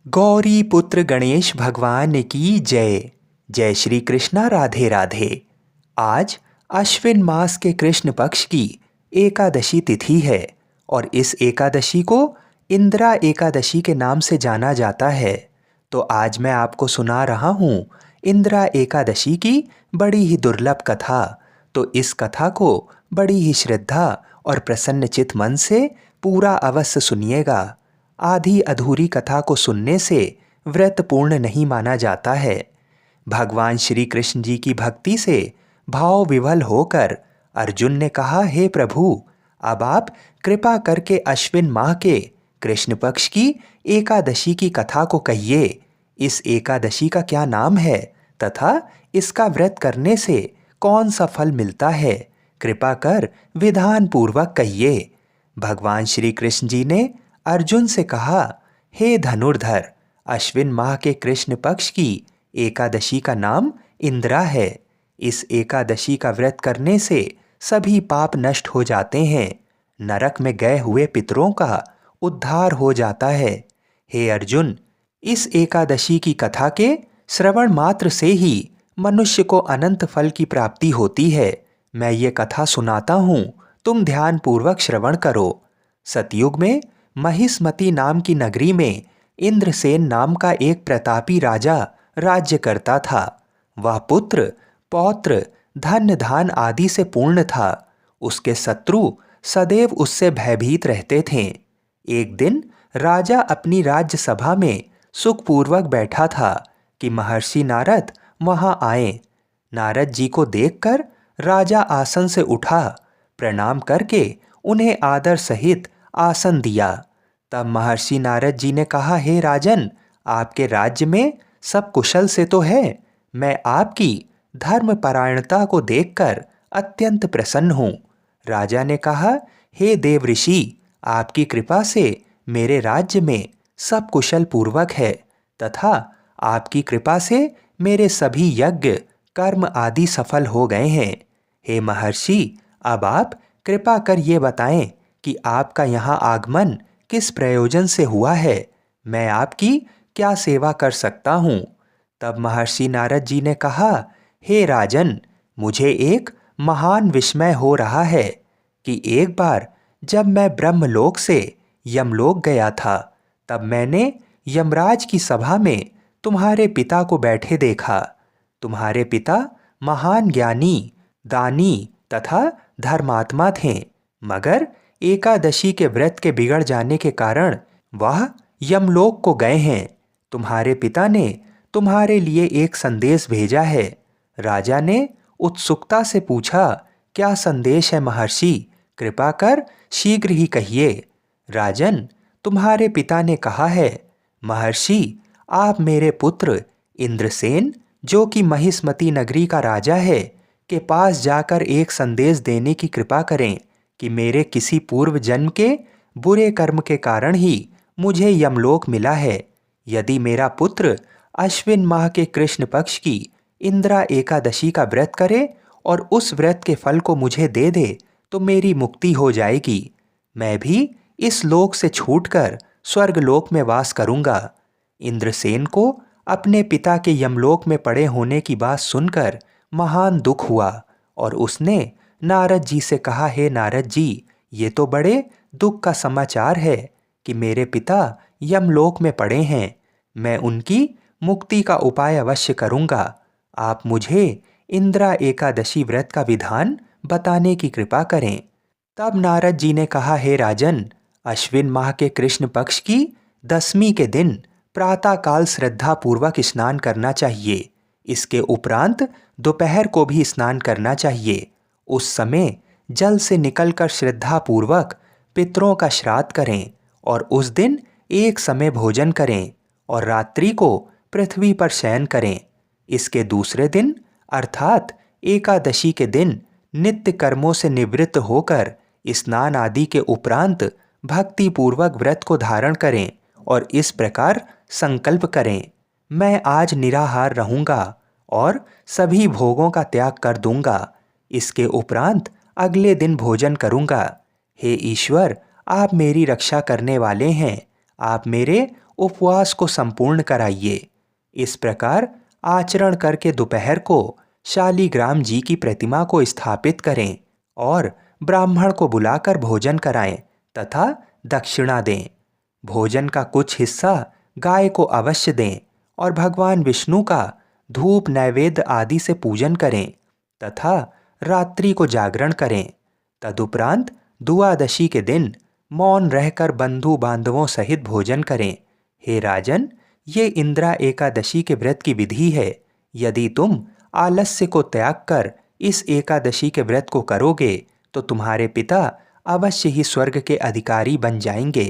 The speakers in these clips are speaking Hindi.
गौरी पुत्र गणेश भगवान की जय। जय श्री कृष्णा, राधे राधे। आज अश्विन मास के कृष्ण पक्ष की एकादशी तिथि है और इस एकादशी को इंदिरा एकादशी के नाम से जाना जाता है। तो आज मैं आपको सुना रहा हूँ इंदिरा एकादशी की बड़ी ही दुर्लभ कथा। तो इस कथा को बड़ी ही श्रद्धा और प्रसन्नचित मन से पूरा अवश्य सुनिएगा। आधी अधूरी कथा को सुनने से व्रत पूर्ण नहीं माना जाता है। भगवान श्री कृष्ण जी की भक्ति से भाव विवल होकर अर्जुन ने कहा, हे प्रभु, अब आप कृपा करके अश्विन माह के कृष्ण पक्ष की एकादशी की कथा को कहिए। इस एकादशी का क्या नाम है तथा इसका व्रत करने से कौन सा फल मिलता है? कृपा कर विधान पूर्वक कहिए। भगवान श्री कृष्ण जी ने अर्जुन से कहा, हे धनुर्धर, अश्विन माह के कृष्ण पक्ष की एकादशी का नाम इंदिरा है। इस एकादशी का व्रत करने से सभी पाप नष्ट हो जाते हैं। नरक में गए हुए पितरों का उद्धार हो जाता है। हे अर्जुन, इस एकादशी की कथा के श्रवण मात्र से ही मनुष्य को अनंत फल की प्राप्ति होती है। मैं ये कथा सुनाता हूँ, तुम ध्यान पूर्वक श्रवण करो। सतयुग में महिष्मती नाम की नगरी में इंद्रसेन नाम का एक प्रतापी राजा राज्य करता था। वह पुत्र, पौत्र, धन धान आदि से पूर्ण था। उसके शत्रु सदैव उससे भयभीत रहते थे। एक दिन राजा अपनी राज्य सभा में सुखपूर्वक बैठा था कि महर्षि नारद वहां आए। नारद जी को देखकर राजा आसन से उठा, प्रणाम करके उन्हें आदर सहित आसन दिया। तब महर्षि नारद जी ने कहा, हे राजन, आपके राज्य में सब कुशल से तो है। मैं आपकी धर्मपरायणता को देखकर अत्यंत प्रसन्न हूँ। राजा ने कहा, हे देव ऋषि, आपकी कृपा से मेरे राज्य में सब कुशल पूर्वक है तथा आपकी कृपा से मेरे सभी यज्ञ कर्म आदि सफल हो गए हैं। हे महर्षि, अब आप कृपा कर ये बताएं कि आपका यहाँ आगमन किस प्रयोजन से हुआ है? मैं आपकी क्या सेवा कर सकता हूँ? तब महर्षि नारद जी ने कहा, हे राजन, मुझे एक महान विस्मय हो रहा है कि एक बार जब मैं ब्रह्मलोक से यमलोक गया था, तब मैंने यमराज की सभा में तुम्हारे पिता को बैठे देखा। तुम्हारे पिता महान ज्ञानी, दानी तथा धर्मात्मा थे, मगर एकादशी के व्रत के बिगड़ जाने के कारण वह यमलोक को गए हैं। तुम्हारे पिता ने तुम्हारे लिए एक संदेश भेजा है। राजा ने उत्सुकता से पूछा, क्या संदेश है महर्षि? कृपा कर शीघ्र ही कहिए। राजन, तुम्हारे पिता ने कहा है, महर्षि, आप मेरे पुत्र इंद्रसेन, जो कि महिष्मती नगरी का राजा है, के पास जाकर एक संदेश देने की कृपा करें कि मेरे किसी पूर्व जन्म के बुरे कर्म के कारण ही मुझे यमलोक मिला है। यदि मेरा पुत्र अश्विन माह के कृष्ण पक्ष की इंदिरा एकादशी का व्रत करे और उस व्रत के फल को मुझे दे दे तो मेरी मुक्ति हो जाएगी। मैं भी इस लोक से छूटकर स्वर्गलोक में वास करूंगा। इंद्रसेन को अपने पिता के यमलोक में पड़े होने की बात सुनकर महान दुख हुआ और उसने नारद जी से कहा, हे नारद जी, ये तो बड़े दुख का समाचार है कि मेरे पिता यमलोक में पड़े हैं। मैं उनकी मुक्ति का उपाय अवश्य करूंगा। आप मुझे इंदिरा एकादशी व्रत का विधान बताने की कृपा करें। तब नारद जी ने कहा, हे राजन, अश्विन माह के कृष्ण पक्ष की दसवीं के दिन प्रातःकाल श्रद्धा पूर्वक स्नान करना चाहिए। इसके उपरांत दोपहर को भी स्नान करना चाहिए। उस समय जल से निकलकर श्रद्धा पूर्वक पितरों का श्राद्ध करें और उस दिन एक समय भोजन करें और रात्रि को पृथ्वी पर शयन करें। इसके दूसरे दिन अर्थात एकादशी के दिन नित्य कर्मों से निवृत्त होकर स्नान आदि के उपरांत भक्ति पूर्वक व्रत को धारण करें और इस प्रकार संकल्प करें, मैं आज निराहार रहूंगा और सभी भोगों का त्याग कर दूंगा। इसके उपरांत अगले दिन भोजन करूंगा। हे ईश्वर, आप मेरी रक्षा करने वाले हैं। आप मेरे उपवास को संपूर्ण कराइए। इस प्रकार आचरण करके दोपहर को शालीग्राम जी की प्रतिमा को स्थापित करें और ब्राह्मण को बुलाकर भोजन कराएं तथा दक्षिणा दें। भोजन का कुछ हिस्सा गाय को अवश्य दें और भगवान विष्णु का धूप नैवेद्य आदि से पूजन करें तथा रात्रि को जागरण करें। तदुपरांत दुआदशी के दिन मौन रहकर बंधु बांधवों सहित भोजन करें। हे राजन, ये इंदिरा एकादशी के व्रत की विधि है। यदि तुम आलस्य को त्याग कर इस एकादशी के व्रत को करोगे तो तुम्हारे पिता अवश्य ही स्वर्ग के अधिकारी बन जाएंगे।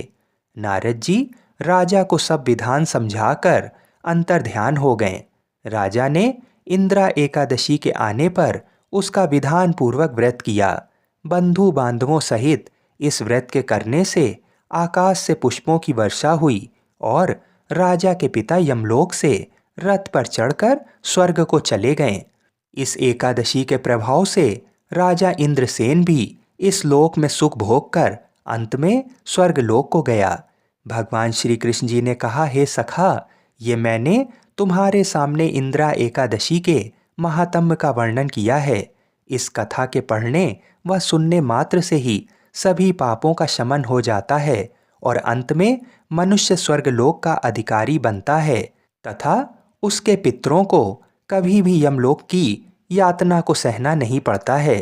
नारद जी राजा को सब विधान समझाकर अंतर्ध्यान हो गए। राजा ने इंदिरा एकादशी के आने पर उसका विधान पूर्वक व्रत किया। बंधु बांधवों सहित इस व्रत के करने से आकाश से पुष्पों की वर्षा हुई और राजा के पिता यमलोक से रथ पर चढ़कर स्वर्ग को चले गए। इस एकादशी के प्रभाव से राजा इंद्रसेन भी इस लोक में सुख भोग कर अंत में स्वर्ग लोक को गया। भगवान श्री कृष्ण जी ने कहा, हे सखा, ये मैंने तुम्हारे सामने इंदिरा एकादशी के महात्म्य का वर्णन किया है। इस कथा के पढ़ने व सुनने मात्र से ही सभी पापों का शमन हो जाता है और अंत में मनुष्य स्वर्गलोक का अधिकारी बनता है तथा उसके पितरों को कभी भी यमलोक की यातना को सहना नहीं पड़ता है।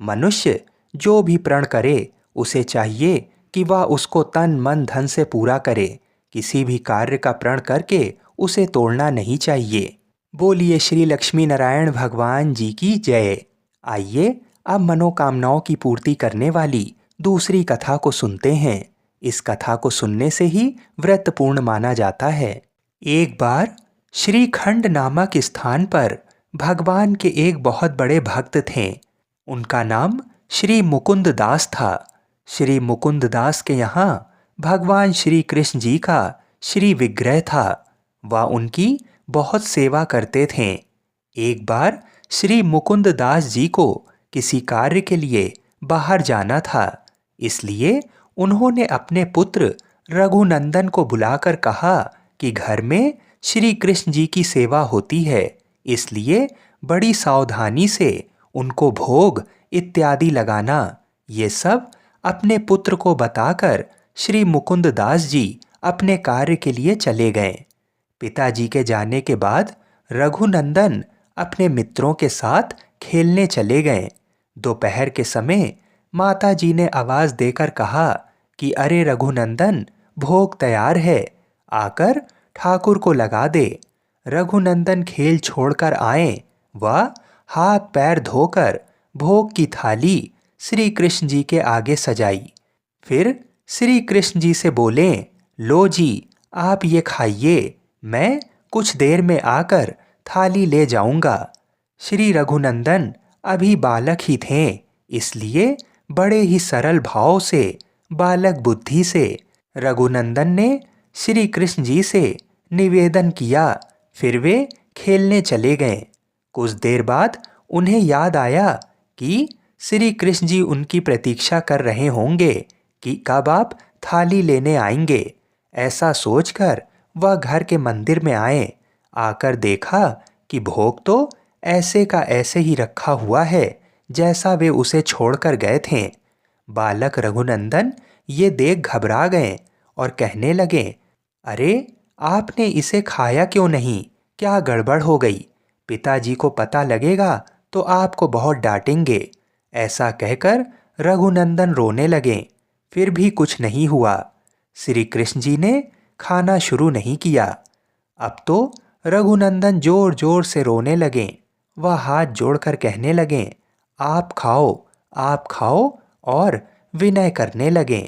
मनुष्य जो भी प्रण करे उसे चाहिए कि वह उसको तन मन धन से पूरा करे। किसी भी कार्य का प्रण करके उसे तोड़ना नहीं चाहिए। बोलिए श्री लक्ष्मी नारायण भगवान जी की जय। आइए अब मनोकामनाओं की पूर्ति करने वाली दूसरी कथा को सुनते हैं। इस कथा को सुनने से ही व्रत पूर्ण माना जाता है। एक बार श्रीखंड नामक स्थान पर भगवान के एक बहुत बड़े भक्त थे। उनका नाम श्री मुकुंद दास था। श्री मुकुंद दास के यहाँ भगवान श्री कृष्ण जी का श्री विग्रह था। वह उनकी बहुत सेवा करते थे। एक बार श्री मुकुंद दास जी को किसी कार्य के लिए बाहर जाना था, इसलिए उन्होंने अपने पुत्र रघुनंदन को बुलाकर कहा कि घर में श्री कृष्ण जी की सेवा होती है, इसलिए बड़ी सावधानी से उनको भोग इत्यादि लगाना। ये सब अपने पुत्र को बताकर श्री मुकुंद दास जी अपने कार्य के लिए चले गए। पिताजी के जाने के बाद रघुनंदन अपने मित्रों के साथ खेलने चले गए। दोपहर के समय माता जी ने आवाज देकर कहा कि अरे रघुनंदन, भोग तैयार है, आकर ठाकुर को लगा दे। रघुनंदन खेल छोड़कर आए व हाथ पैर धोकर भोग की थाली श्री कृष्ण जी के आगे सजाई। फिर श्री कृष्ण जी से बोले, लो जी, आप ये खाइए, मैं कुछ देर में आकर थाली ले जाऊंगा। श्री रघुनंदन अभी बालक ही थे, इसलिए बड़े ही सरल भाव से, बालक बुद्धि से रघुनंदन ने श्री कृष्ण जी से निवेदन किया। फिर वे खेलने चले गए। कुछ देर बाद उन्हें याद आया कि श्री कृष्ण जी उनकी प्रतीक्षा कर रहे होंगे कि कब आप थाली लेने आएंगे। ऐसा सोचकर वह घर के मंदिर में आए। आकर देखा कि भोग तो ऐसे का ऐसे ही रखा हुआ है जैसा वे उसे छोड़कर गए थे। बालक रघुनंदन ये देख घबरा गए और कहने लगे, अरे आपने इसे खाया क्यों नहीं? क्या गड़बड़ हो गई? पिताजी को पता लगेगा तो आपको बहुत डांटेंगे। ऐसा कहकर रघुनंदन रोने लगे। फिर भी कुछ नहीं हुआ। श्री कृष्ण जी ने खाना शुरू नहीं किया। अब तो रघुनंदन जोर जोर से रोने लगे। वह हाथ जोड़कर कहने लगे, आप खाओ, आप खाओ, और विनय करने लगे।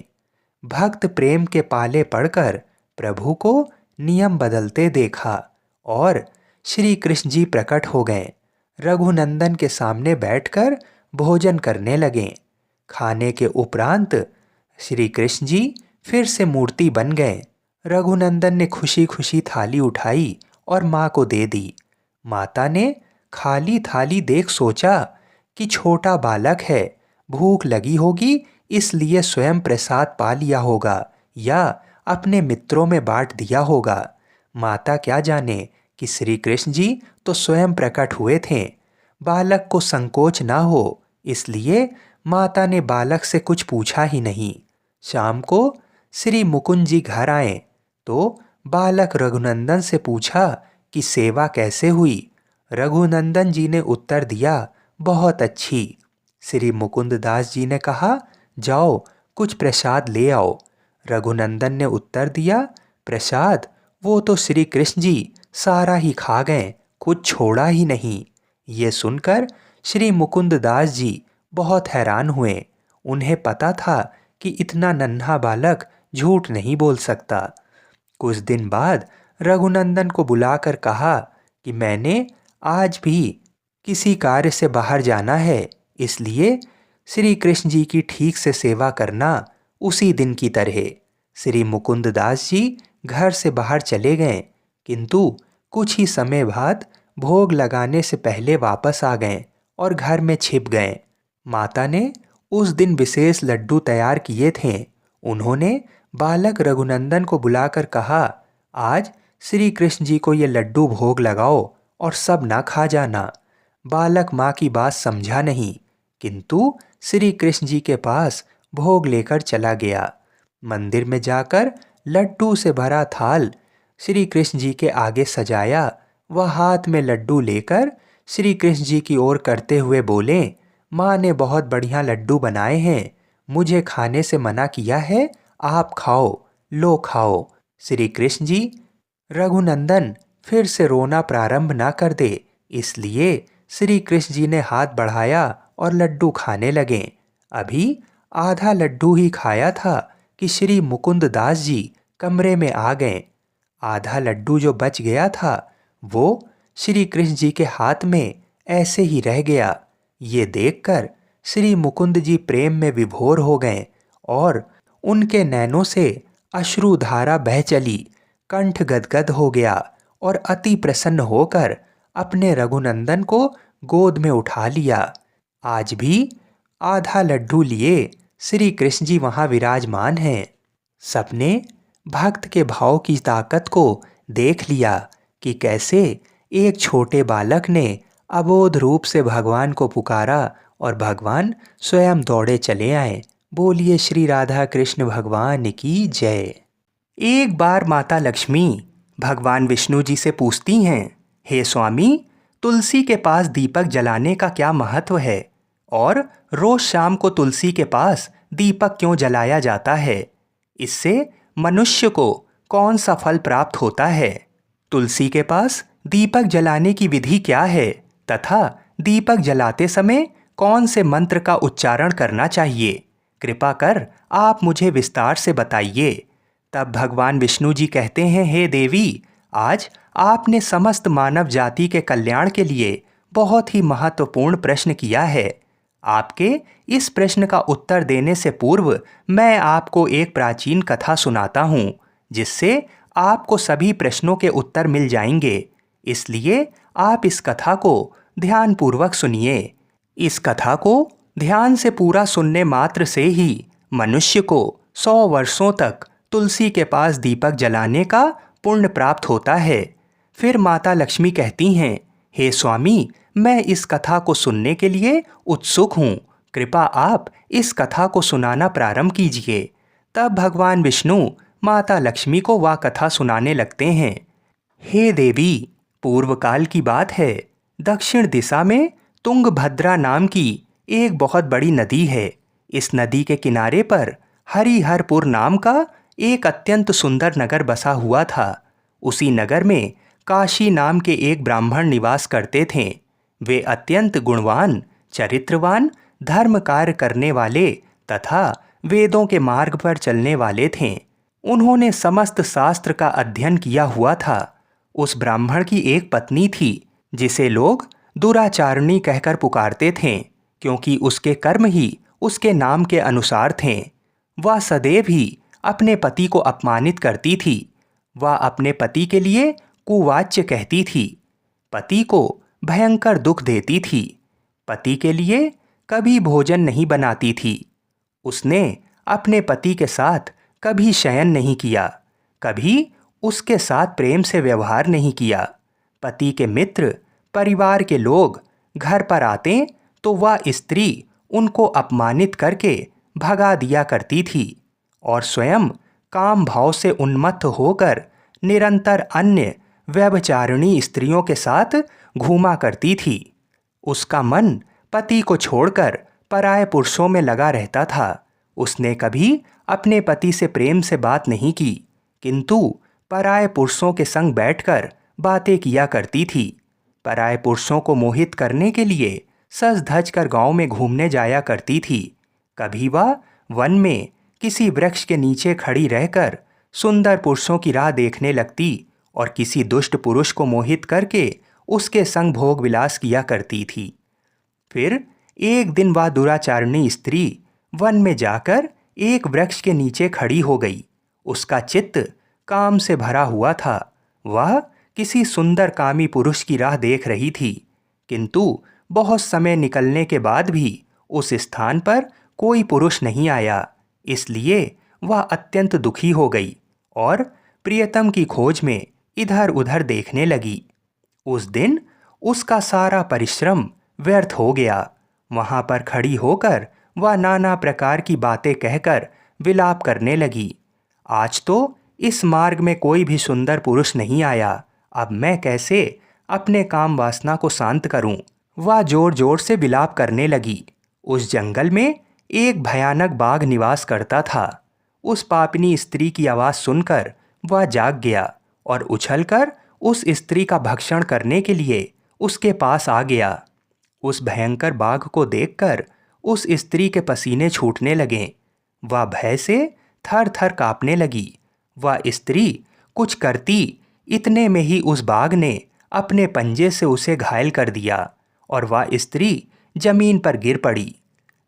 भक्त प्रेम के पाले पड़कर प्रभु को नियम बदलते देखा और श्री कृष्ण जी प्रकट हो गए। रघुनंदन के सामने बैठकर भोजन करने लगे। खाने के उपरांत श्री कृष्ण जी फिर से मूर्ति बन गए। रघुनंदन ने खुशी खुशी थाली उठाई और माँ को दे दी। माता ने खाली थाली देख सोचा कि छोटा बालक है, भूख लगी होगी, इसलिए स्वयं प्रसाद पा लिया होगा या अपने मित्रों में बांट दिया होगा। माता क्या जाने कि श्री कृष्ण जी तो स्वयं प्रकट हुए थे। बालक को संकोच ना हो, इसलिए माता ने बालक से कुछ पूछा ही नहीं। शाम को श्री मुकुंद जी घर आए तो बालक रघुनंदन से पूछा कि सेवा कैसे हुई। रघुनंदन जी ने उत्तर दिया, बहुत अच्छी। श्री मुकुंद दास जी ने कहा, जाओ कुछ प्रसाद ले आओ। रघुनंदन ने उत्तर दिया, प्रसाद? वो तो श्री कृष्ण जी सारा ही खा गए, कुछ छोड़ा ही नहीं। ये सुनकर श्री मुकुंद दास जी बहुत हैरान हुए। उन्हें पता था कि इतना नन्हा बालक झूठ नहीं बोल सकता। कुछ दिन बाद रघुनंदन को बुलाकर कहा कि मैंने आज भी किसी कार्य से बाहर जाना है, इसलिए श्री कृष्ण जी की ठीक से सेवा करना उसी दिन की तरह। श्री मुकुंद दास जी घर से बाहर चले गए, किंतु कुछ ही समय बाद भोग लगाने से पहले वापस आ गए और घर में छिप गए। माता ने उस दिन विशेष लड्डू तैयार किए थे। उन्होंने बालक रघुनंदन को बुलाकर कहा, आज श्री कृष्ण जी को ये लड्डू भोग लगाओ और सब ना खा जाना। बालक माँ की बात समझा नहीं, किंतु श्री कृष्ण जी के पास भोग लेकर चला गया। मंदिर में जाकर लड्डू से भरा थाल श्री कृष्ण जी के आगे सजाया। वह हाथ में लड्डू लेकर श्री कृष्ण जी की ओर करते हुए बोले, माँ ने बहुत बढ़िया लड्डू बनाए हैं, मुझे खाने से मना किया है, आप खाओ, लो खाओ। श्री कृष्ण जी रघुनंदन फिर से रोना प्रारंभ ना कर दे, इसलिए श्री कृष्ण जी ने हाथ बढ़ाया और लड्डू खाने लगे। अभी आधा लड्डू ही खाया था कि श्री मुकुंद दास जी कमरे में आ गए। आधा लड्डू जो बच गया था वो श्री कृष्ण जी के हाथ में ऐसे ही रह गया। ये देखकर श्री मुकुंद जी प्रेम में विभोर हो गए और उनके नैनों से अश्रुधारा बह चली। कंठ गदगद हो गया और अति प्रसन्न होकर अपने रघुनंदन को गोद में उठा लिया। आज भी आधा लड्डू लिए श्री कृष्ण जी वहाँ विराजमान हैं। सबने भक्त के भाव की ताकत को देख लिया कि कैसे एक छोटे बालक ने अबोध रूप से भगवान को पुकारा और भगवान स्वयं दौड़े चले आए। बोलिए श्री राधा कृष्ण भगवान की जय। एक बार माता लक्ष्मी भगवान विष्णु जी से पूछती हैं, हे स्वामी, तुलसी के पास दीपक जलाने का क्या महत्व है और रोज शाम को तुलसी के पास दीपक क्यों जलाया जाता है? इससे मनुष्य को कौन सा फल प्राप्त होता है? तुलसी के पास दीपक जलाने की विधि क्या है तथा दीपक जलाते समय कौन से मंत्र का उच्चारण करना चाहिए? कृपा कर आप मुझे विस्तार से बताइए। तब भगवान विष्णु जी कहते हैं, हे देवी, आज आपने समस्त मानव जाति के कल्याण के लिए बहुत ही महत्वपूर्ण प्रश्न किया है। आपके इस प्रश्न का उत्तर देने से पूर्व मैं आपको एक प्राचीन कथा सुनाता हूँ, जिससे आपको सभी प्रश्नों के उत्तर मिल जाएंगे। इसलिए आप इस कथा को ध्यानपूर्वक सुनिए। इस कथा को ध्यान से पूरा सुनने मात्र से ही मनुष्य को 100 वर्षों तक तुलसी के पास दीपक जलाने का पुण्य प्राप्त होता है। फिर माता लक्ष्मी कहती हैं, हे स्वामी, मैं इस कथा को सुनने के लिए उत्सुक हूँ, कृपा आप इस कथा को सुनाना प्रारंभ कीजिए। तब भगवान विष्णु माता लक्ष्मी को वह कथा सुनाने लगते हैं। हे देवी, पूर्व काल की बात है। दक्षिण दिशा में तुंगभद्रा नाम की एक बहुत बड़ी नदी है। इस नदी के किनारे पर हरिहरपुर नाम का एक अत्यंत सुंदर नगर बसा हुआ था। उसी नगर में काशी नाम के एक ब्राह्मण निवास करते थे। वे अत्यंत गुणवान, चरित्रवान, धर्म कार्य करने वाले तथा वेदों के मार्ग पर चलने वाले थे। उन्होंने समस्त शास्त्र का अध्ययन किया हुआ था। उस ब्राह्मण की एक पत्नी थी, जिसे लोग दुराचारणी कहकर पुकारते थे, क्योंकि उसके कर्म ही उसके नाम के अनुसार थे। वह सदैव ही अपने पति को अपमानित करती थी। वह अपने पति के लिए कुवाच्य कहती थी, पति को भयंकर दुख देती थी, पति के लिए कभी भोजन नहीं बनाती थी। उसने अपने पति के साथ कभी शयन नहीं किया, कभी उसके साथ प्रेम से व्यवहार नहीं किया। पति के मित्र, परिवार के लोग घर पर आते तो वह स्त्री उनको अपमानित करके भगा दिया करती थी और स्वयं काम भाव से उन्मत्त होकर निरंतर अन्य व्यभिचारिणी स्त्रियों के साथ घूमा करती थी। उसका मन पति को छोड़कर पराये पुरुषों में लगा रहता था। उसने कभी अपने पति से प्रेम से बात नहीं की, किंतु पराये पुरुषों के संग बैठकर बातें किया करती थी। पराये पुरुषों को मोहित करने के लिए सज धज कर गाँव में घूमने जाया करती थी। कभी वह वन में किसी वृक्ष के नीचे खड़ी रहकर सुंदर पुरुषों की राह देखने लगती और किसी दुष्ट पुरुष को मोहित करके उसके संग भोग विलास किया करती थी। फिर एक दिन वह दुराचारिणी स्त्री वन में जाकर एक वृक्ष के नीचे खड़ी हो गई। उसका चित्त काम से भरा हुआ था। वह किसी सुंदर कामी पुरुष की राह देख रही थी, किंतु बहुत समय निकलने के बाद भी उस स्थान पर कोई पुरुष नहीं आया। इसलिए वह अत्यंत दुखी हो गई और प्रियतम की खोज में इधर उधर देखने लगी। उस दिन उसका सारा परिश्रम व्यर्थ हो गया। वहां पर खड़ी होकर वह नाना प्रकार की बातें कहकर विलाप करने लगी। आज तो इस मार्ग में कोई भी सुंदर पुरुष नहीं आया, अब मैं कैसे अपने काम वासना को शांत करूं? वह जोर जोर से विलाप करने लगी। उस जंगल में एक भयानक बाघ निवास करता था। उस पापिनी स्त्री की आवाज़ सुनकर वह जाग गया और उछलकर उस स्त्री का भक्षण करने के लिए उसके पास आ गया। उस भयंकर बाघ को देखकर उस स्त्री के पसीने छूटने लगे। वह भय से थर थर कांपने लगी। वह स्त्री कुछ करती इतने में ही उस बाघ ने अपने पंजे से उसे घायल कर दिया और वह स्त्री जमीन पर गिर पड़ी।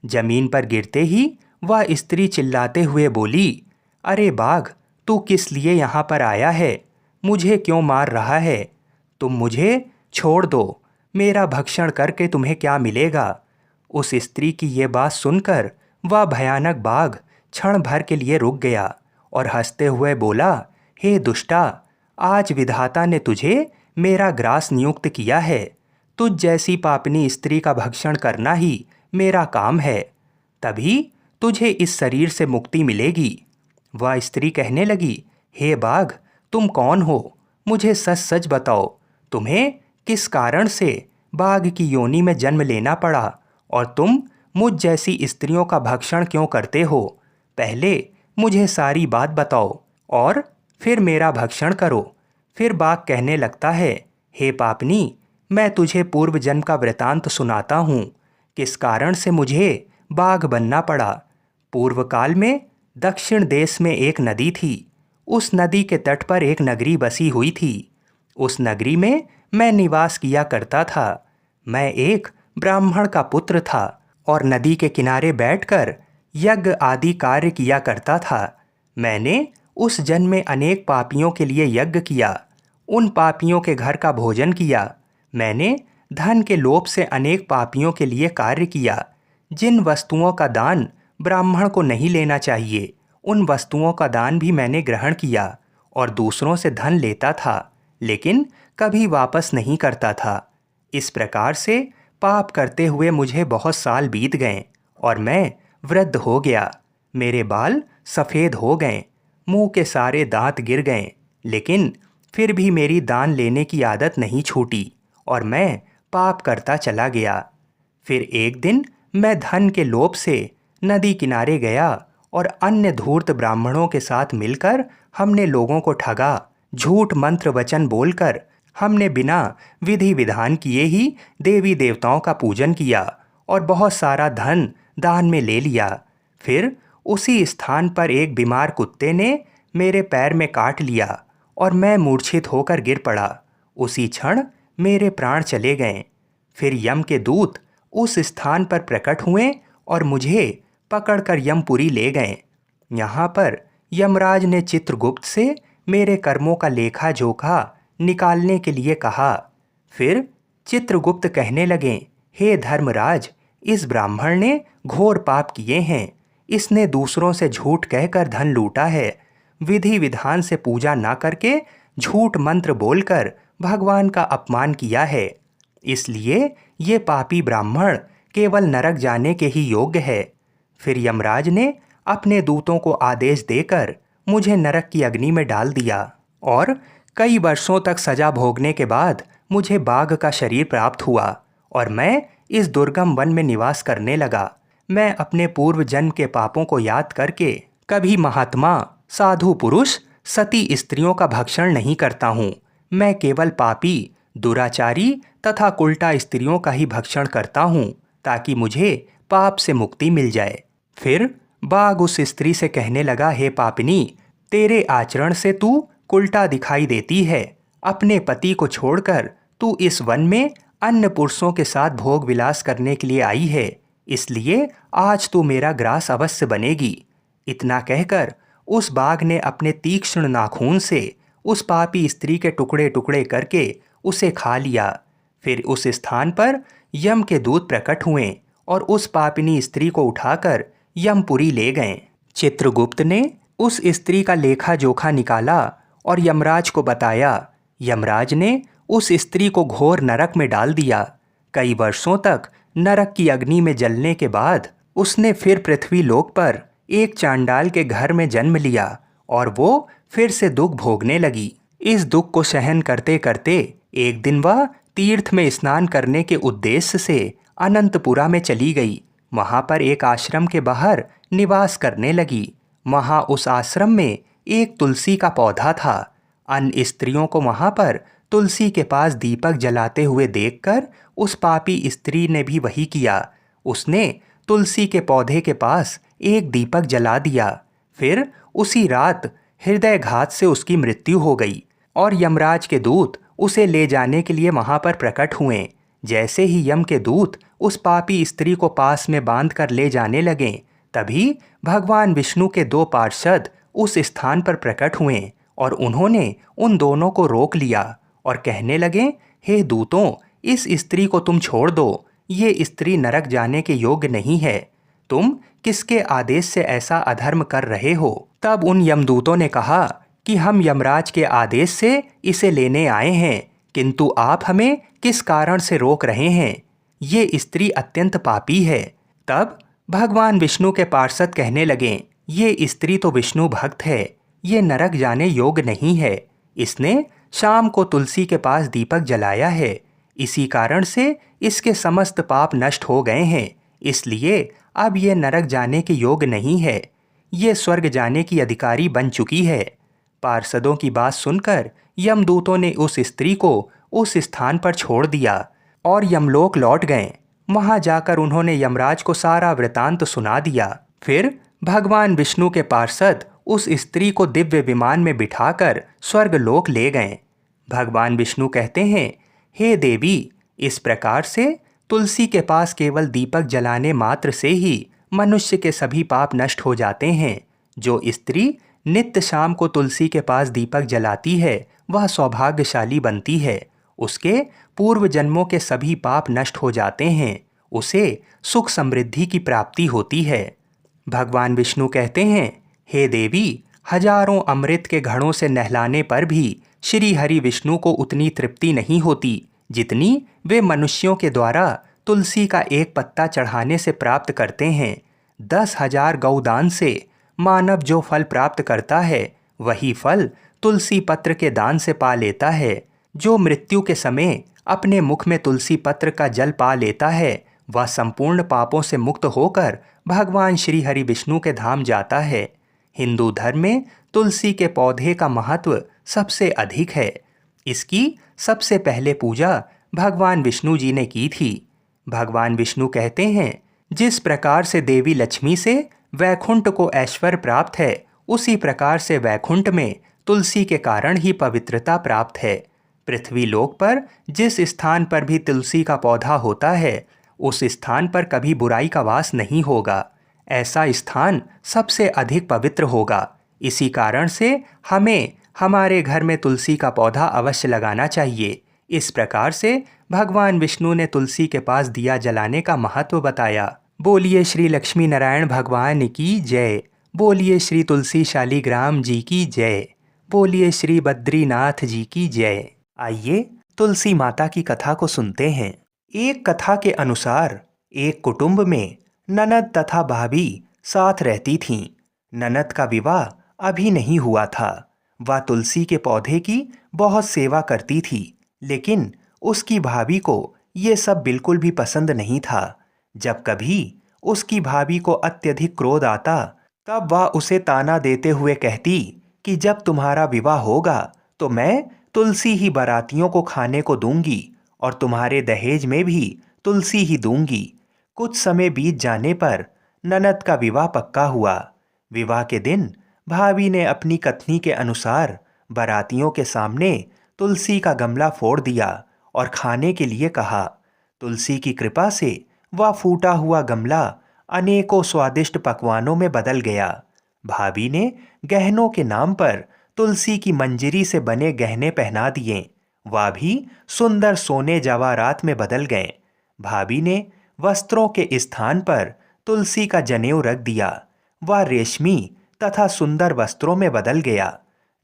जमीन पर गिरते ही वह स्त्री चिल्लाते हुए बोली, अरे बाघ, तू किस लिए यहाँ पर आया है? मुझे क्यों मार रहा है? तुम मुझे छोड़ दो, मेरा भक्षण करके तुम्हें क्या मिलेगा? उस स्त्री की ये बात सुनकर वह भयानक बाघ क्षण भर के लिए रुक गया और हंसते हुए बोला, हे दुष्टा, आज विधाता ने तुझे मेरा ग्रास नियुक्त किया है। तुझ जैसी पापनी स्त्री का भक्षण करना ही मेरा काम है, तभी तुझे इस शरीर से मुक्ति मिलेगी। वह स्त्री कहने लगी, हे बाघ, तुम कौन हो? मुझे सच सच बताओ, तुम्हें किस कारण से बाघ की योनि में जन्म लेना पड़ा और तुम मुझ जैसी स्त्रियों का भक्षण क्यों करते हो? पहले मुझे सारी बात बताओ और फिर मेरा भक्षण करो। फिर बाघ कहने लगता है, हे पापनी, मैं तुझे पूर्व जन्म का वृतांत सुनाता हूँ, किस कारण से मुझे बाघ बनना पड़ा। पूर्व काल में दक्षिण देश में एक नदी थी। उस नदी के तट पर एक नगरी बसी हुई थी। उस नगरी में मैं निवास किया करता था। मैं एक ब्राह्मण का पुत्र था और नदी के किनारे बैठकर यज्ञ आदि कार्य किया करता था। मैंने उस जन्म में अनेक पापियों के लिए यज्ञ किया, उन पापियों के घर का भोजन किया। मैंने धन के लोभ से अनेक पापियों के लिए कार्य किया। जिन वस्तुओं का दान ब्राह्मण को नहीं लेना चाहिए, उन वस्तुओं का दान भी मैंने ग्रहण किया और दूसरों से धन लेता था, लेकिन कभी वापस नहीं करता था। इस प्रकार से पाप करते हुए मुझे बहुत साल बीत गए और मैं वृद्ध हो गया। मेरे बाल सफ़ेद हो गए, मुंह के सारे दांत गिर गए, लेकिन फिर भी मेरी दान लेने की आदत नहीं छूटी और मैं पाप करता चला गया। फिर एक दिन मैं धन के लोभ से नदी किनारे गया और अन्य धूर्त ब्राह्मणों के साथ मिलकर हमने लोगों को ठगा। झूठ मंत्र वचन बोलकर हमने बिना विधि विधान किए ही देवी देवताओं का पूजन किया और बहुत सारा धन दान में ले लिया। फिर उसी स्थान पर एक बीमार कुत्ते ने मेरे पैर में काट लिया और मैं मूर्छित होकर गिर पड़ा। उसी क्षण मेरे प्राण चले गए। फिर यम के दूत उस स्थान पर प्रकट हुए और मुझे पकड़कर यमपुरी ले गए। यहाँ पर यमराज ने चित्रगुप्त से मेरे कर्मों का लेखा जोखा निकालने के लिए कहा। फिर चित्रगुप्त कहने लगे, हे धर्मराज, इस ब्राह्मण ने घोर पाप किए हैं, इसने दूसरों से झूठ कहकर धन लूटा है। विधि विधान से पूजा ना करके झूठ मंत्र बोलकर भगवान का अपमान किया है। इसलिए ये पापी ब्राह्मण केवल नरक जाने के ही योग्य है। फिर यमराज ने अपने दूतों को आदेश देकर मुझे नरक की अग्नि में डाल दिया और कई वर्षों तक सजा भोगने के बाद मुझे बाघ का शरीर प्राप्त हुआ और मैं इस दुर्गम वन में निवास करने लगा। मैं अपने पूर्व जन्म के पापों को याद करके कभी महात्मा, साधु पुरुष, सती स्त्रियों का भक्षण नहीं करता हूँ। मैं केवल पापी, दुराचारी तथा उल्टा स्त्रियों का ही भक्षण करता हूँ ताकि मुझे पाप से मुक्ति मिल जाए। फिर बाघ उस स्त्री से कहने लगा, हे पापिनी, तेरे आचरण से तू उल्टा दिखाई देती है। अपने पति को छोड़कर तू इस वन में अन्य पुरुषों के साथ भोग विलास करने के लिए आई है, इसलिए आज तू मेरा ग्रास अवश्य बनेगी। इतना कहकर उस बाघ ने अपने तीक्ष्ण नाखून से उस पापी स्त्री के टुकड़े टुकड़े करके उसे खा लिया। फिर उस स्थान पर यम के दूत प्रकट हुए और उस पापिनी स्त्री को उठाकर यमपुरी ले गए। चित्रगुप्त ने उस स्त्री का लेखा जोखा निकाला और यमराज को बताया। यमराज ने उस स्त्री को घोर नरक में डाल दिया। कई वर्षों तक नरक की अग्नि में जलने के बाद उसने फिर पृथ्वी लोक पर एक चांडाल के घर में जन्म लिया और वो फिर से दुख भोगने लगी। इस दुख को सहन करते करते एक दिन वह तीर्थ में स्नान करने के उद्देश्य से अनंतपुरा में चली गई। वहां पर एक आश्रम के बाहर निवास करने लगी। वहां उस आश्रम में एक तुलसी का पौधा था। अन्य स्त्रियों को वहां पर तुलसी के पास दीपक जलाते हुए देखकर उस पापी स्त्री ने भी वही किया। उसने तुलसी के पौधे के पास एक दीपक जला दिया। फिर उसी रात हृदयघात से उसकी मृत्यु हो गई और यमराज के दूत उसे ले जाने के लिए वहां पर प्रकट हुए। जैसे ही यम के दूत उस पापी स्त्री को पास में बांध कर ले जाने लगे, तभी भगवान विष्णु के दो पार्षद उस स्थान पर प्रकट हुए और उन्होंने उन दोनों को रोक लिया और कहने लगे, हे दूतों, इस स्त्री को तुम छोड़ दो। ये स्त्री नरक जाने के योग्य नहीं है। तुम किसके आदेश से ऐसा अधर्म कर रहे हो? तब उन यमदूतों ने कहा कि हम यमराज के आदेश से इसे लेने आए हैं, किंतु आप हमें किस कारण से रोक रहे हैं? ये स्त्री अत्यंत पापी है। तब भगवान विष्णु के पार्षद कहने लगे, ये स्त्री तो विष्णु भक्त है, ये नरक जाने योग्य नहीं है। इसने शाम को तुलसी के पास दीपक जलाया है, इसी कारण से इसके समस्त पाप नष्ट हो गए हैं। इसलिए अब ये नरक जाने के योग्य नहीं है, ये स्वर्ग जाने की अधिकारी बन चुकी है। पार्षदों की बात सुनकर यमदूतों ने उस स्त्री को उस स्थान पर छोड़ दिया और यमलोक लौट गए। वहां जाकर उन्होंने यमराज को सारा वृतांत सुना दिया। फिर भगवान विष्णु के पार्षद उस स्त्री को दिव्य विमान में बिठाकर स्वर्ग लोक ले गए। भगवान विष्णु कहते हैं, हे देवी, इस प्रकार से तुलसी के पास केवल दीपक जलाने मात्र से ही मनुष्य के सभी पाप नष्ट हो जाते हैं। जो स्त्री नित्य शाम को तुलसी के पास दीपक जलाती है वह सौभाग्यशाली बनती है। उसके पूर्व जन्मों के सभी पाप नष्ट हो जाते हैं। उसे सुख समृद्धि की प्राप्ति होती है। भगवान विष्णु कहते हैं, हे देवी, हजारों अमृत के घड़ों से नहलाने पर भी श्री हरि विष्णु को उतनी तृप्ति नहीं होती जितनी वे मनुष्यों के द्वारा तुलसी का एक पत्ता चढ़ाने से प्राप्त करते हैं। 10,000 गौदान से मानव जो फल प्राप्त करता है वही फल तुलसी पत्र के दान से पा लेता है। जो मृत्यु के समय अपने मुख में तुलसी पत्र का जल पा लेता है वह संपूर्ण पापों से मुक्त होकर भगवान श्री हरि विष्णु के धाम जाता है। हिंदू धर्म में तुलसी के पौधे का महत्व सबसे अधिक है। इसकी सबसे पहले पूजा भगवान विष्णु जी ने की थी। भगवान विष्णु कहते हैं, जिस प्रकार से देवी लक्ष्मी से वैकुंठ को ऐश्वर्य प्राप्त है, उसी प्रकार से वैकुंठ में तुलसी के कारण ही पवित्रता प्राप्त है। पृथ्वी लोक पर जिस स्थान पर भी तुलसी का पौधा होता है उस स्थान पर कभी बुराई का वास नहीं होगा। ऐसा स्थान सबसे अधिक पवित्र होगा। इसी कारण से हमें हमारे घर में तुलसी का पौधा अवश्य लगाना चाहिए। इस प्रकार से भगवान विष्णु ने तुलसी के पास दिया जलाने का महत्व बताया। बोलिए श्री लक्ष्मी नारायण भगवान की जय। बोलिए श्री तुलसी शालीग्राम जी की जय। बोलिए श्री बद्रीनाथ जी की जय। आइए तुलसी माता की कथा को सुनते हैं। एक कथा के अनुसार एक कुटुंब में ननद तथा भाभी साथ रहती थीं। ननद का विवाह अभी नहीं हुआ था। वह तुलसी के पौधे की बहुत सेवा करती थी, लेकिन उसकी भाभी को ये सब बिल्कुल भी पसंद नहीं था। जब कभी उसकी भाभी को अत्यधिक क्रोध आता, तब वह उसे ताना देते हुए कहती कि जब तुम्हारा विवाह होगा तो मैं तुलसी ही बारातियों को खाने को दूंगी और तुम्हारे दहेज में भी तुलसी ही दूंगी। कुछ समय बीत जाने पर ननद का विवाह पक्का हुआ। विवाह के दिन भाभी ने अपनी कथनी के अनुसार बारातियों के सामने तुलसी का गमला फोड़ दिया और खाने के लिए कहा। तुलसी की कृपा से वह फूटा हुआ गमला अनेकों स्वादिष्ट पकवानों में बदल गया। भाभी ने गहनों के नाम पर तुलसी की मंजरी से बने गहने पहना दिए। वह भी सुंदर सोने जवाहरात में बदल गए। भाभी ने वस्त्रों के स्थान पर तुलसी का जनेऊ रख दिया। वह रेशमी तथा सुंदर वस्त्रों में बदल गया।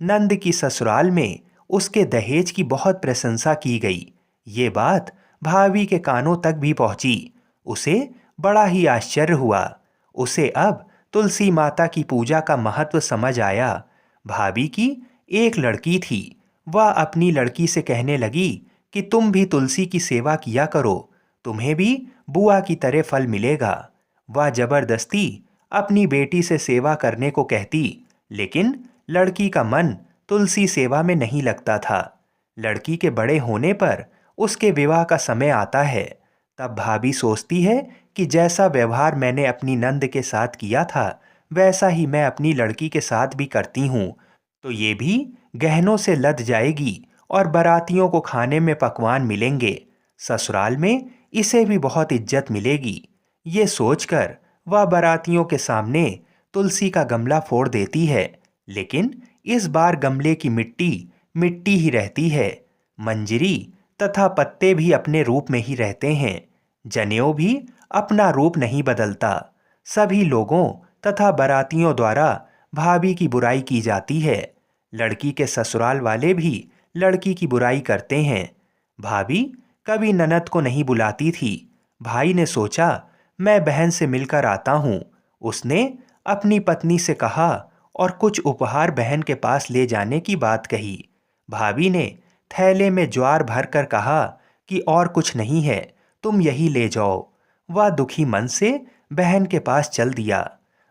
नंद की ससुराल में उसके दहेज की बहुत प्रशंसा की गई। ये बात भाभी के कानों तक भी पहुंची। उसे बड़ा ही आश्चर्य हुआ। उसे अब तुलसी माता की पूजा का महत्व समझ आया। भाभी की एक लड़की थी। वह अपनी लड़की से कहने लगी कि तुम भी तुलसी की सेवा किया करो, तुम्हें भी बुआ की तरह फल मिलेगा। वह जबरदस्ती अपनी बेटी से सेवा करने को कहती, लेकिन लड़की का मन तुलसी सेवा में नहीं लगता था। लड़की के बड़े होने पर उसके विवाह का समय आता है। तब भाभी सोचती है कि जैसा व्यवहार मैंने अपनी नंद के साथ किया था, वैसा ही मैं अपनी लड़की के साथ भी करती हूँ, तो ये भी गहनों से लद जाएगी और बारातियों को खाने में पकवान मिलेंगे। ससुराल में इसे भी बहुत इज्जत मिलेगी। ये सोचकर वह बारातियों के सामने तुलसी का गमला फोड़ देती है, लेकिन इस बार गमले की मिट्टी मिट्टी ही रहती है। मंजरी तथा पत्ते भी अपने रूप में ही रहते हैं। जनेऊ भी अपना रूप नहीं बदलता। सभी लोगों तथा बारातियों द्वारा भाभी की बुराई की जाती है। लड़की के ससुराल वाले भी लड़की की बुराई करते हैं। भाभी कभी ननद को नहीं बुलाती थी। भाई ने सोचा मैं बहन से मिलकर आता हूँ। उसने अपनी पत्नी से कहा और कुछ उपहार बहन के पास ले जाने की बात कही। भाभी ने थैले में ज्वार भरकर कहा कि और कुछ नहीं है, तुम यही ले जाओ। वह दुखी मन से बहन के पास चल दिया।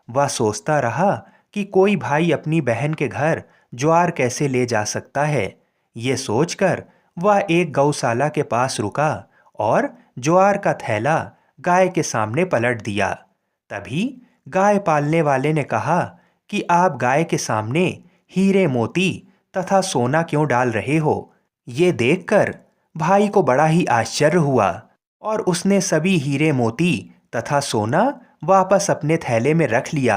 वह सोचता रहा कि कोई भाई अपनी बहन के घर ज्वार कैसे ले जा सकता है। ये सोचकर वह एक गौशाला के पास रुका और ज्वार का थैला गाय के सामने पलट दिया। तभी गाय पालने वाले ने कहा कि आप गाय के सामने हीरे मोती तथा सोना क्यों डाल रहे हो। ये देखकर भाई को बड़ा ही आश्चर्य हुआ और उसने सभी हीरे मोती तथा सोना वापस अपने थैले में रख लिया।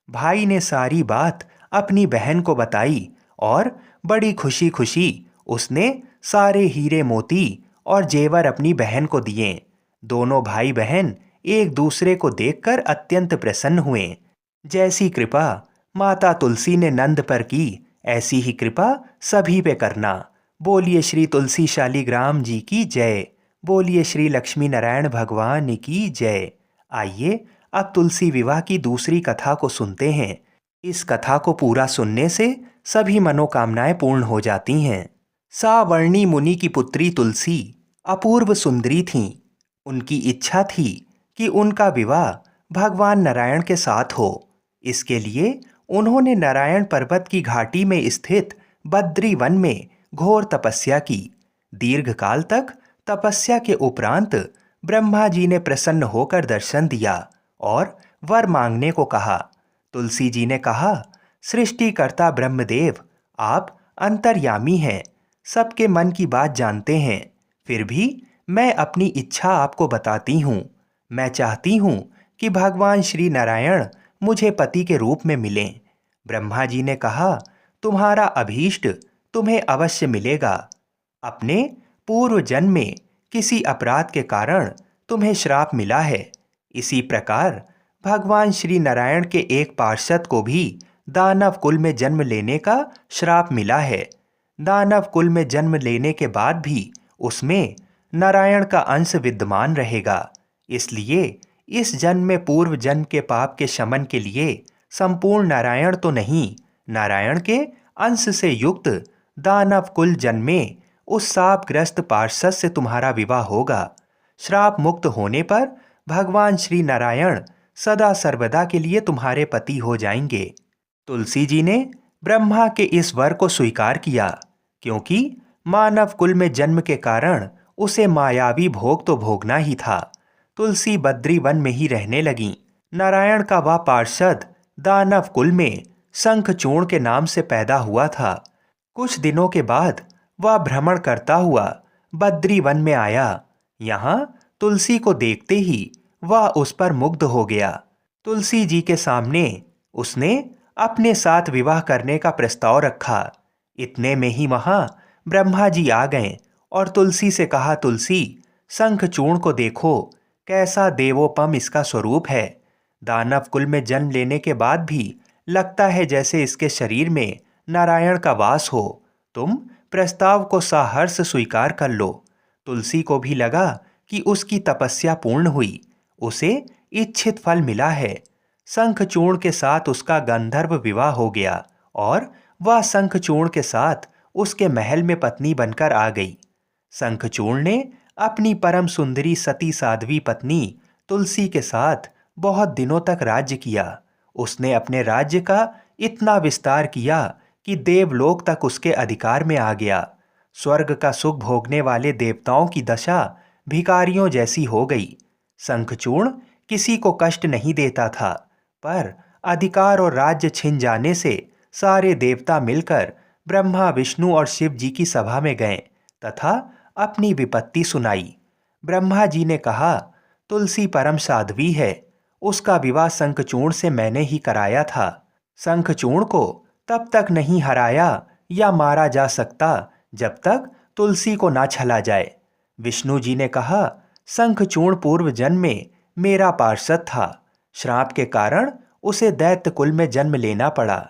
भाई ने सारी बात अपनी बहन को बताई और बड़ी खुशी खुशी उसने सारे हीरे मोती और जेवर अपनी बहन को दिए। दोनों भाई बहन एक दूसरे को देखकर अत्यंत प्रसन्न हुए। जैसी कृपा माता तुलसी ने नंद पर की, ऐसी ही कृपा सभी पे करना। बोलिए श्री तुलसी शालीग्राम जी की जय। बोलिए श्री लक्ष्मी नारायण भगवान की जय। आइए अब तुलसी विवाह की दूसरी कथा को सुनते हैं। इस कथा को पूरा सुनने से सभी मनोकामनाएं पूर्ण हो जाती हैं। सावर्णी मुनि की पुत्री तुलसी अपूर्व सुंदरी थीं। उनकी इच्छा थी कि उनका विवाह भगवान नारायण के साथ हो। इसके लिए उन्होंने नारायण पर्वत की घाटी में स्थित बद्री वन में घोर तपस्या की। दीर्घकाल तक तपस्या के उपरांत ब्रह्मा जी ने प्रसन्न होकर दर्शन दिया और वर मांगने को कहा। तुलसी जी ने कहा, सृष्टिकर्ता ब्रह्मदेव, आप अंतर्यामी हैं, सबके मन की बात जानते हैं। फिर भी मैं अपनी इच्छा आपको बताती हूँ। मैं चाहती हूँ कि भगवान श्री नारायण मुझे पति के रूप में मिलें। ब्रह्मा जी ने कहा, तुम्हारा अभीष्ट तुम्हें अवश्य मिलेगा। अपने पूर्व जन्म में किसी अपराध के कारण तुम्हें श्राप मिला है, इसी प्रकार भगवान श्री नारायण के एक पार्षद को भी दानव कुल में जन्म लेने का श्राप मिला है। दानव कुल में जन्म लेने के बाद भी उसमें नारायण का अंश विद्यमान रहेगा। इसलिए इस जन्म में पूर्व जन्म के पाप के शमन के लिए संपूर्ण नारायण तो नहीं, नारायण के अंश से युक्त दानव कुल जन्मे उस शापग्रस्त पार्षद से तुम्हारा विवाह होगा। श्राप मुक्त होने पर भगवान श्री नारायण सदा सर्वदा के लिए तुम्हारे पति हो जाएंगे। तुलसी जी ने ब्रह्मा के इस वर को स्वीकार किया, क्योंकि मानव कुल में जन्म के कारण उसे मायावी भोग तो भोगना ही था। तुलसी बद्री वन में ही रहने लगी। नारायण का वह पार्षद दानव कुल में शंखचूर्ण के नाम से पैदा हुआ था। कुछ दिनों के बाद वह भ्रमण करता हुआ बद्री वन में आया। यहाँ तुलसी को देखते ही वह उस पर मुग्ध हो गया। तुलसी जी के सामने उसने अपने साथ विवाह करने का प्रस्ताव रखा। इतने में ही वहां ब्रह्मा जी आ गए और तुलसी से कहा, तुलसी, शंखचूर्ण को देखो, कैसा देवोपम इसका स्वरूप है। दानव कुल में जन्म लेने के बाद भी लगता है जैसे इसके शरीर में नारायण का वास हो। तुम प्रस्ताव को सहर्ष स्वीकार कर लो। तुलसी को भी लगा कि उसकी तपस्या पूर्ण हुई, उसे इच्छित फल मिला है। शंखचूर्ण के साथ उसका गंधर्व विवाह हो गया और वह शंखचूर्ण के साथ उसके महल में पत्नी बनकर आ गई। शंखचूर्ण ने अपनी परम सुंदरी सती साध्वी पत्नी तुलसी के साथ बहुत दिनों तक राज्य किया। उसने अपने राज्य का इतना विस्तार किया कि देवलोक तक उसके अधिकार में आ गया। स्वर्ग का सुख भोगने वाले देवताओं की दशा भिखारियों जैसी हो गई। शंखचूर्ण किसी को कष्ट नहीं देता था, पर अधिकार और राज्य छिन जाने से सारे देवता मिलकर ब्रह्मा, विष्णु और शिव जी की सभा में गए तथा अपनी विपत्ति सुनाई। ब्रह्मा जी ने कहा, तुलसी परम साध्वी है, उसका विवाह शंखचूर्ण से मैंने ही कराया था। शंखचूर्ण को तब तक नहीं हराया या मारा जा सकता जब तक तुलसी को ना छला जाए। विष्णु जी ने कहा, शंखचूर्ण पूर्व जन्म में मेरा पार्षद था। श्राप के कारण उसे दैत्य कुल में जन्म लेना पड़ा।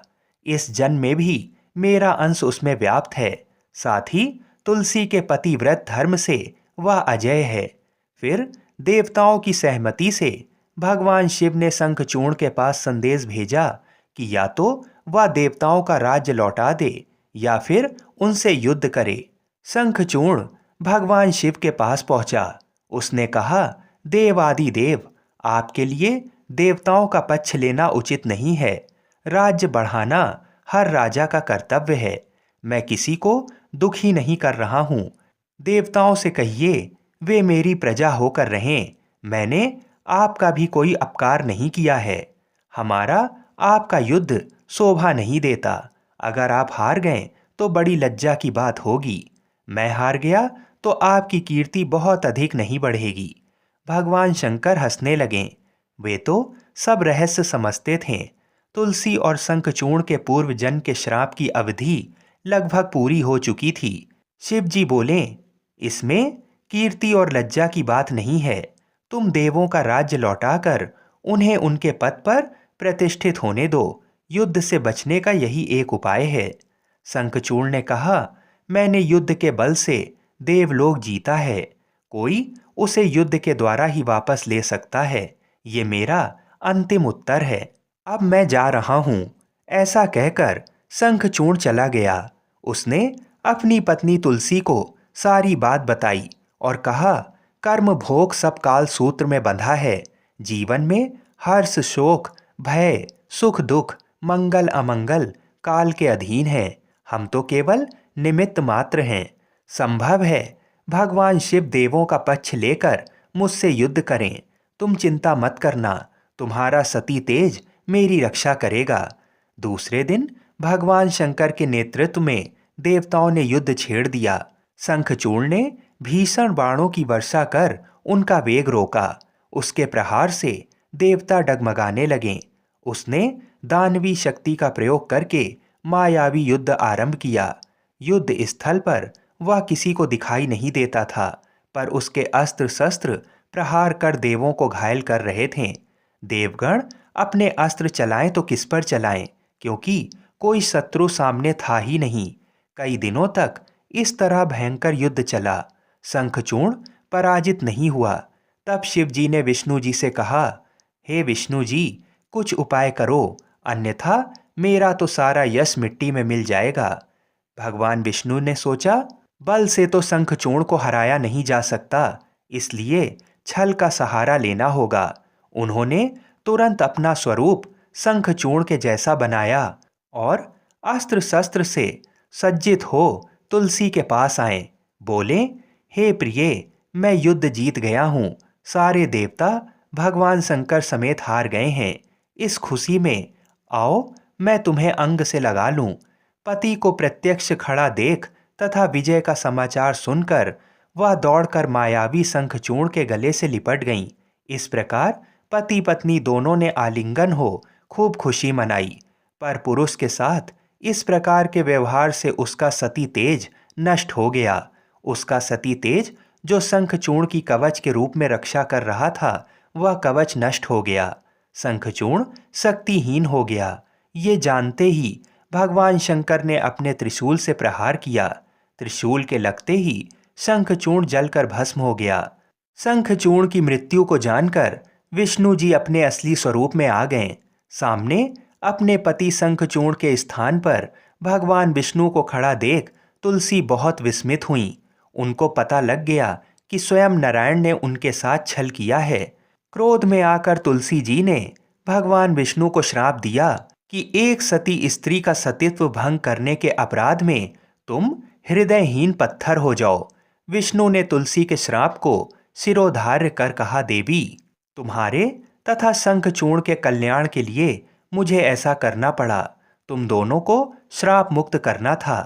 इस जन्म में भी मेरा अंश उसमें व्याप्त है। साथ ही तुलसी के पतिव्रत धर्म से वह अजय है। फिर देवताओं की सहमति से भगवान शिव ने शंखचूर्ण के पास संदेश भेजा कि या तो वह देवताओं का राज्य लौटा दे या फिर उनसे युद्ध करे। शंखचूर्ण भगवान शिव के पास पहुंचा। उसने कहा, देवादि देव, आपके लिए देवताओं का पक्ष लेना उचित नहीं है। राज्य बढ़ाना हर राजा का कर्तव्य है। मैं किसी को दुखी नहीं कर रहा हूँ। देवताओं से कहिए वे मेरी प्रजा होकर रहें। मैंने आपका भी कोई अपकार नहीं किया है। हमारा आपका युद्ध शोभा नहीं देता। अगर आप हार गए तो बड़ी लज्जा की बात होगी। मैं हार गया तो आपकी कीर्ति बहुत अधिक नहीं बढ़ेगी। भगवान शंकर हंसने लगे। वे तो सब रहस्य समझते थे। तुलसी और शंखचूर्ण के पूर्व जन्म के श्राप की अवधि लगभग पूरी हो चुकी थी। शिव जी बोले, इसमें कीर्ति और लज्जा की बात नहीं है। तुम देवों का राज्य लौटाकर उन्हें उनके पद पर प्रतिष्ठित होने दो। युद्ध से बचने का यही एक उपाय है। शंखचूर्ण ने कहा, मैंने युद्ध के बल से देवलोक जीता है। कोई उसे युद्ध के द्वारा ही वापस ले सकता है। ये मेरा अंतिम उत्तर है। अब मैं जा रहा हूँ। ऐसा कहकर शंखचूर्ण चला गया। उसने अपनी पत्नी तुलसी को सारी बात बताई और कहा, कर्म भोग सब काल सूत्र में बंधा है। जीवन में हर्ष, शोक, भय, सुख, दुख, मंगल, अमंगल काल के अधीन है। हम तो केवल निमित्त मात्र हैं। संभव है भगवान शिव देवों का पक्ष लेकर मुझसे युद्ध करें। तुम चिंता मत करना, तुम्हारा सती तेज मेरी रक्षा करेगा। दूसरे दिन भगवान शंकर के नेतृत्व में देवताओं ने युद्ध छेड़ दिया। शंखचूर्ण ने भीषण बाणों की वर्षा कर उनका वेग रोका। उसके प्रहार से देवता डगमगाने लगे। उसने दानवी शक्ति का प्रयोग करके मायावी युद्ध आरंभ किया। युद्ध स्थल पर वह किसी को दिखाई नहीं देता था, पर उसके अस्त्र शस्त्र प्रहार कर देवों को घायल कर रहे थे। देवगण अपने अस्त्र चलाएं तो किस पर चलाएं, क्योंकि कोई शत्रु सामने था ही नहीं। कई दिनों तक इस तरह भयंकर युद्ध चला। शंखचूर्ण पराजित नहीं हुआ। तब शिव जी ने विष्णु जी से कहा, हे विष्णु जी, कुछ उपाय करो, अन्यथा मेरा तो सारा यश मिट्टी में मिल जाएगा। भगवान विष्णु ने सोचा, बल से तो शंखचूर्ण को हराया नहीं जा सकता, इसलिए छल का सहारा लेना होगा। उन्होंने तुरंत अपना स्वरूप शंखचूर्ण के जैसा बनाया और अस्त्र शस्त्र से सज्जित हो तुलसी के पास आए। बोले, हे प्रिय, मैं युद्ध जीत गया हूं। सारे देवता भगवान शंकर समेत हार गए हैं। इस खुशी में आओ मैं तुम्हें अंग से लगा लूं। पति को प्रत्यक्ष खड़ा देख तथा विजय का समाचार सुनकर वह दौड़कर मायावी शंखचूर्ण के गले से लिपट गईं। इस प्रकार पति पत्नी दोनों ने आलिंगन हो खूब खुशी मनाई। पर पुरुष के साथ इस प्रकार के व्यवहार से उसका सती तेज नष्ट हो गया। उसका सती तेज जो शंखचूर्ण की कवच के रूप में रक्षा कर रहा था, वह कवच नष्ट हो गया। शंखचूर्ण शक्तिहीन हो गया। ये जानते ही भगवान शंकर ने अपने त्रिशूल से प्रहार किया। त्रिशूल के लगते ही शंखचूर्ण जलकर भस्म हो गया। शंखचूर्ण की मृत्यु को जानकर विष्णु जी अपने असली स्वरूप में आ गए। सामने अपने पति शंखचूर्ण के स्थान पर भगवान विष्णु को खड़ा देख तुलसी बहुत विस्मित हुई। उनको पता लग गया कि स्वयं नारायण ने उनके साथ छल किया है। क्रोध में आकर तुलसी जी ने भगवान विष्णु को श्राप दिया कि एक सती स्त्री का सतीत्व भंग करने के अपराध में तुम हृदयहीन पत्थर हो जाओ। विष्णु ने तुलसी के श्राप को सिरोधार्य कर कहा, देवी, तुम्हारे तथा शंखचूर्ण के कल्याण के लिए मुझे ऐसा करना पड़ा। तुम दोनों को श्राप मुक्त करना था।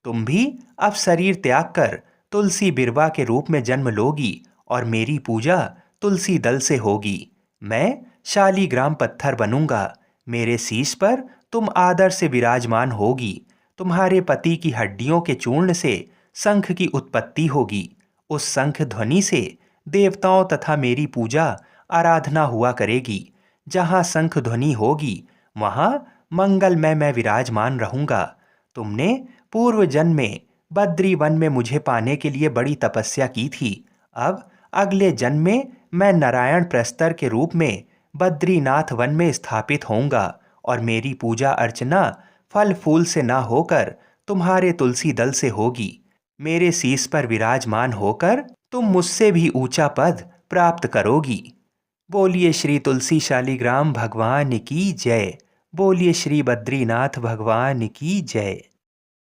तुम भी अब शरीर त्याग कर तुलसी बिरवा के रूप में जन्म लोगी और मेरी पूजा तुलसी दल से होगी। मैं शालीग्राम पत्थर बनूंगा। मेरे शीश पर तुम आदर से विराजमान होगी। तुम्हारे पति की हड्डियों के चूर्ण से शंख की उत्पत्ति होगी। उस शंख ध्वनि से देवताओं तथा मेरी पूजा आराधना हुआ करेगी। जहाँ शंख ध्वनि होगी वहाँ मंगलमय मैं विराजमान रहूंगा। तुमने पूर्व जन्म में बद्री वन में मुझे पाने के लिए बड़ी तपस्या की थी। अब अगले जन्म में मैं नारायण प्रस्तर के रूप में बद्रीनाथ वन में स्थापित होऊंगा और मेरी पूजा अर्चना फल फूल से ना होकर तुम्हारे तुलसी दल से होगी। मेरे शीश पर विराजमान होकर तुम मुझसे भी ऊंचा पद प्राप्त करोगी। बोलिए श्री तुलसी शालीग्राम भगवान की जय। बोलिए श्री बद्रीनाथ भगवान की जय।